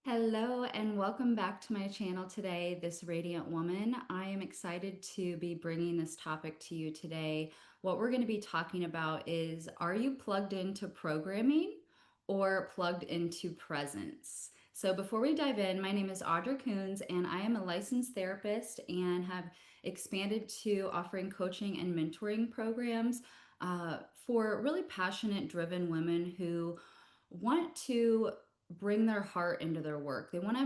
Hello and welcome back to my channel today, This Radiant Woman. I am excited to be bringing this topic to you today. What we're going to be talking about is, are you plugged into programming or plugged into presence? So before we dive in, my name is Audra Coons and I am a licensed therapist and have expanded to offering coaching and mentoring programs for really passionate, driven women who want to bring their heart into their work. They want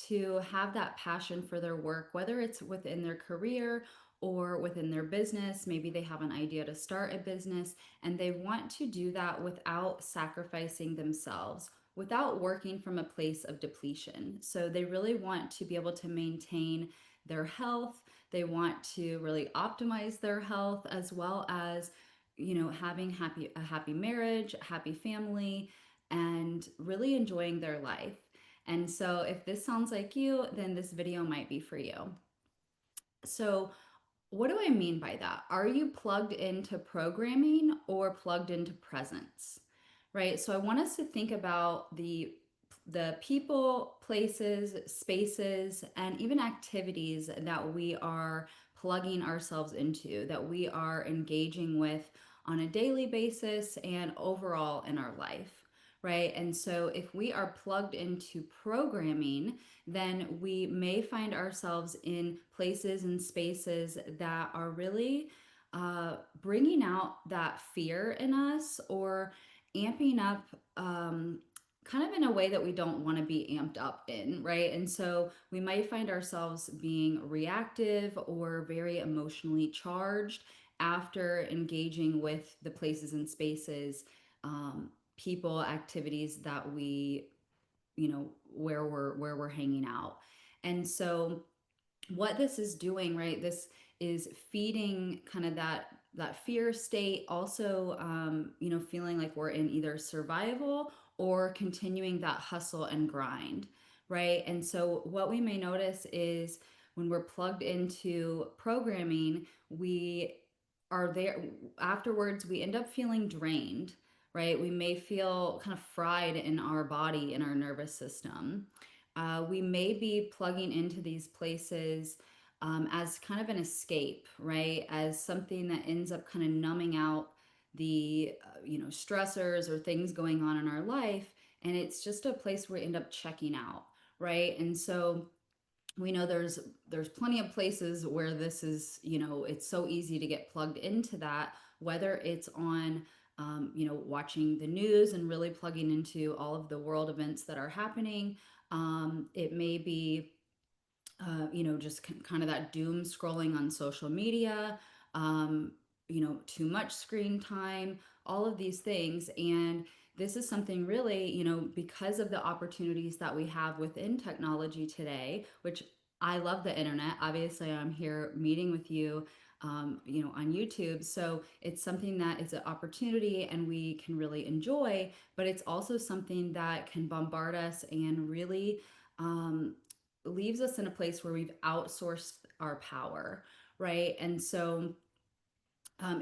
to have that passion for their work, whether it's within their career or within their business. Maybe they have an idea to start a business and they want to do that without sacrificing themselves, without working from a place of depletion. So they really want to be able to maintain their health. They want to really optimize their health as well as having a happy marriage, a happy family, and really enjoying their life. And so if this sounds like you, then this video might be for you. So what do I mean by that? Are you plugged into programming or plugged into presence? Right? So I want us to think about the people, places, spaces, and even activities that we are plugging ourselves into, that we are engaging with on a daily basis and overall in our life. Right. And so if we are plugged into programming, then we may find ourselves in places and spaces that are really bringing out that fear in us or amping up kind of in a way that we don't want to be amped up in, right? And so we might find ourselves being reactive or very emotionally charged after engaging with the places and spaces, people, activities that where we're hanging out. And so what this is doing, right, this is feeding kind of that fear state, also feeling like we're in either survival or continuing that hustle and grind, right? And so what we may notice is when we're plugged into programming, we are there afterwards, we end up feeling drained, right? We may feel kind of fried in our body, in our nervous system. We may be plugging into these places as kind of an escape, right? As something that ends up kind of numbing out the stressors or things going on in our life, and it's just a place where we end up checking out, right? And so we know there's plenty of places where this is, it's so easy to get plugged into that, whether it's on watching the news and really plugging into all of the world events that are happening. It may be just kind of that doom scrolling on social media, too much screen time, all of these things. And this is something really, because of the opportunities that we have within technology today, which I love the internet. Obviously, I'm here meeting with you, on YouTube. So it's something that is an opportunity and we can really enjoy, but it's also something that can bombard us and really leaves us in a place where we've outsourced our power, right? And so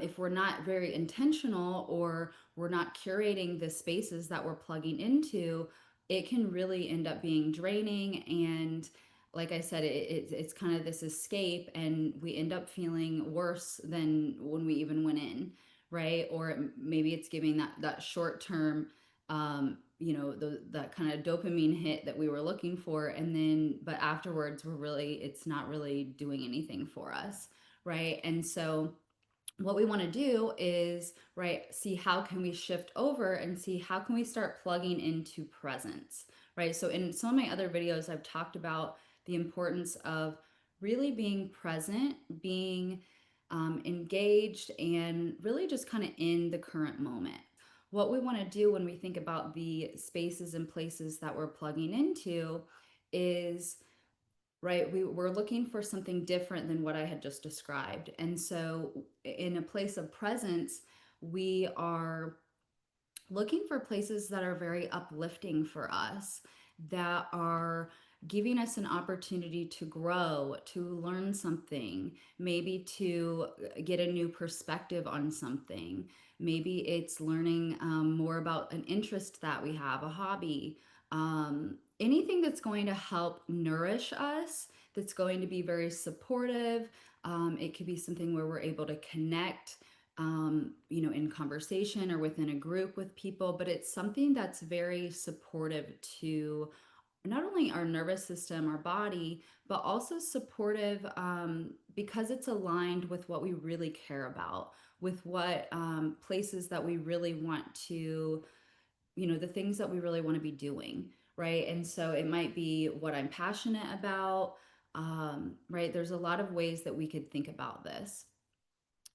if we're not very intentional or we're not curating the spaces that we're plugging into, it can really end up being draining. And like I said, it's kind of this escape, and we end up feeling worse than when we even went in, right? Or maybe it's giving that short term, that kind of dopamine hit that we were looking for, and then but afterwards it's not really doing anything for us, right? And so what we want to do is, right, see how can we shift over and see how can we start plugging into presence, right? So in some of my other videos I've talked about the importance of really being present, being engaged, and really just kind of in the current moment. What we want to do when we think about the spaces and places that we're plugging into is, right, we're looking for something different than what I had just described. And so in a place of presence, we are looking for places that are very uplifting for us, that are giving us an opportunity to grow, to learn something, maybe to get a new perspective on something. Maybe it's learning more about an interest that we have, a hobby, anything that's going to help nourish us, that's going to be very supportive. It could be something where we're able to connect, in conversation or within a group with people, but it's something that's very supportive to not only our nervous system, our body, but also supportive, because it's aligned with what we really care about, with what places that we really want to, the things that we really want to be doing, right? And so it might be what I'm passionate about, right? There's a lot of ways that we could think about this.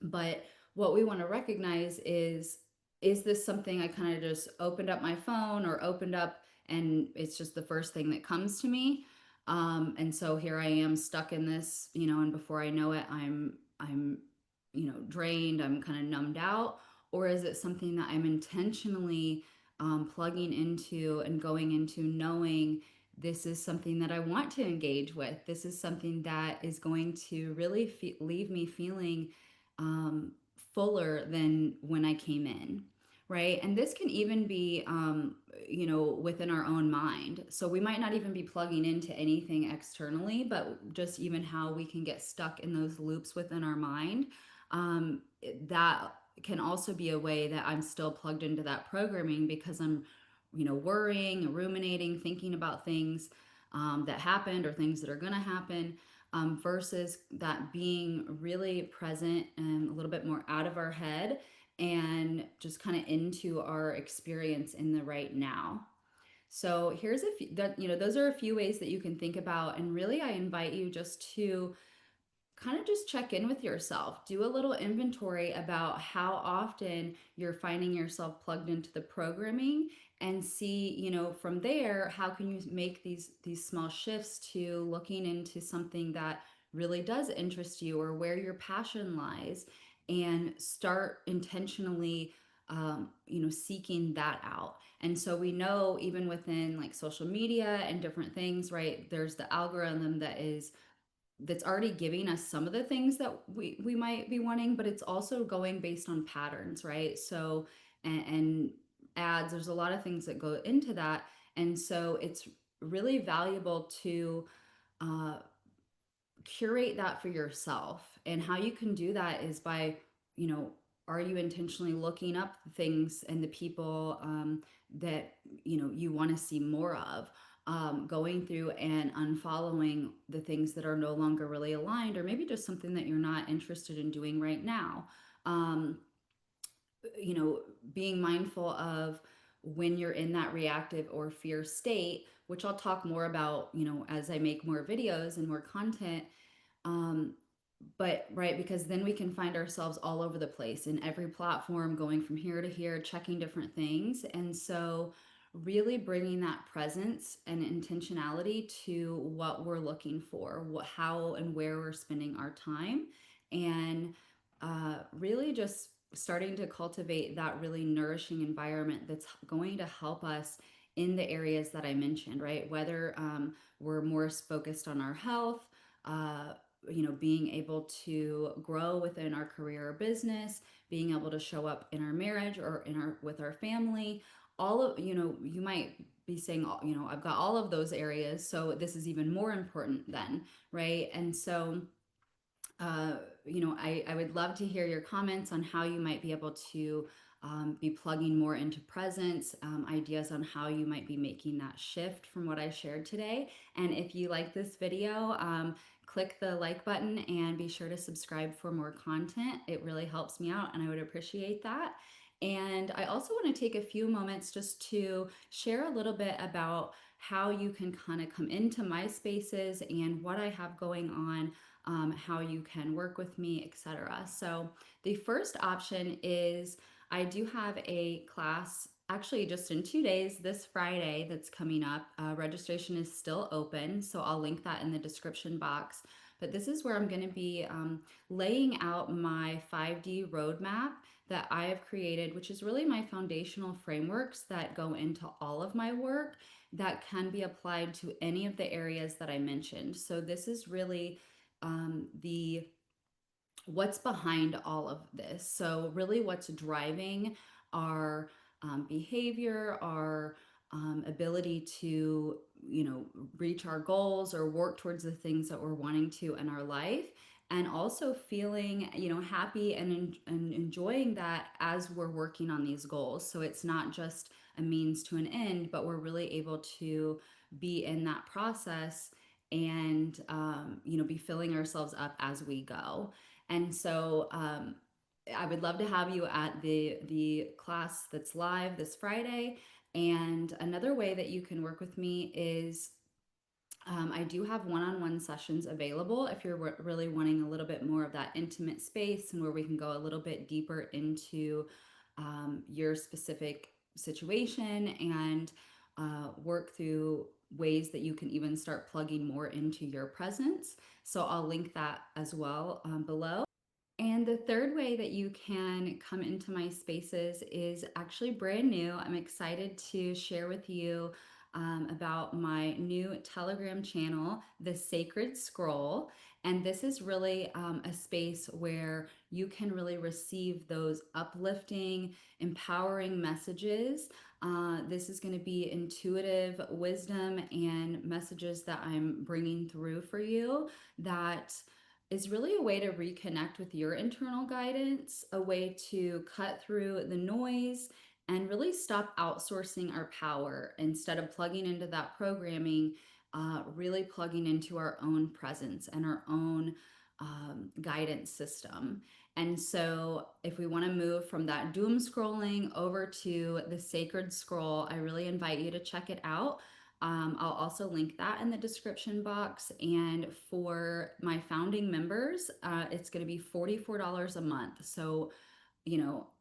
But what we want to recognize is this something I kind of just opened up my phone or opened up and it's just the first thing that comes to me? And so here I am stuck in this, and before I know it, I'm drained, I'm kind of numbed out. Or is it something that I'm intentionally plugging into and going into, knowing this is something that I want to engage with? This is something that is going to really leave me feeling um, fuller than when I came in, right? And this can even be, within our own mind. So we might not even be plugging into anything externally, but just even how we can get stuck in those loops within our mind. That can also be a way that I'm still plugged into that programming because I'm, worrying, ruminating, thinking about things that happened or things that are going to happen, versus that being really present and a little bit more out of our head and just kind of into our experience in the right now. So here's a few that, those are a few ways that you can think about. And really, I invite you just to kind of just check in with yourself. Do a little inventory about how often you're finding yourself plugged into the programming, and see, from there, how can you make these small shifts to looking into something that really does interest you or where your passion lies, and start intentionally seeking that out. And so we know, even within like social media and different things, right, there's the algorithm that's already giving us some of the things that we might be wanting, but it's also going based on patterns, right? So, and ads, there's a lot of things that go into that. And so it's really valuable to uh, curate that for yourself. And how you can do that is by, you know, are you intentionally looking up the things and the people that, you want to see more of? Going through and unfollowing the things that are no longer really aligned, or maybe just something that you're not interested in doing right now. Um, you know, being mindful of when you're in that reactive or fear state, which I'll talk more about, as I make more videos and more content. um, but right, because then we can find ourselves all over the place in every platform, going from here to here, checking different things. And so really bringing that presence and intentionality to what we're looking for, how and where we're spending our time, and really just starting to cultivate that really nourishing environment that's going to help us in the areas that I mentioned, right? Whether we're more focused on our health, uh, being able to grow within our career or business, being able to show up in our marriage or in our with our family. All of, you might be saying, I've got all of those areas, so this is even more important then, right? And so uh, I would love to hear your comments on how you might be able to be plugging more into presence, ideas on how you might be making that shift from what I shared today. And if you like this video, click the like button and be sure to subscribe for more content. It really helps me out and I would appreciate that. And I also want to take a few moments just to share a little bit about how you can kind of come into my spaces and what I have going on, how you can work with me, etc. So the first option is I do have a class actually just in 2 days, this Friday, that's coming up. Registration is still open, so I'll link that in the description box. But this is where I'm going to be laying out my 5D roadmap that I have created, which is really my foundational frameworks that go into all of my work that can be applied to any of the areas that I mentioned. So this is really the what's behind all of this. So really, what's driving our behavior, our ability to, reach our goals or work towards the things that we're wanting to in our life. And also feeling, happy and enjoying that as we're working on these goals. So it's not just a means to an end, but we're really able to be in that process and, be filling ourselves up as we go. And so, I would love to have you at the class that's live this Friday. And another way that you can work with me is, I do have one-on-one sessions available if you're really wanting a little bit more of that intimate space and where we can go a little bit deeper into, your specific situation and, work through ways that you can even start plugging more into your presence. So I'll link that as well, below. And the third way that you can come into my spaces is actually brand new. I'm excited to share with you, about my new Telegram channel, The Sacred Scroll. And this is really, a space where you can really receive those uplifting, empowering messages. This is going to be intuitive wisdom and messages that I'm bringing through for you that is really a way to reconnect with your internal guidance, a way to cut through the noise and really stop outsourcing our power instead of plugging into that programming, really plugging into our own presence and our own, guidance system. And so, if we want to move from that doom scrolling over to the sacred scroll, I really invite you to check it out. I'll also link that in the description box. And for my founding members, it's going to be $44 a month. So,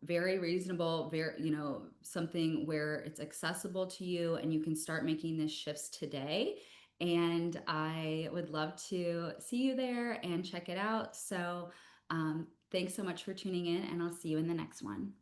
very reasonable, very, something where it's accessible to you and you can start making these shifts today. And I would love to see you there and check it out. So, thanks so much for tuning in, and I'll see you in the next one.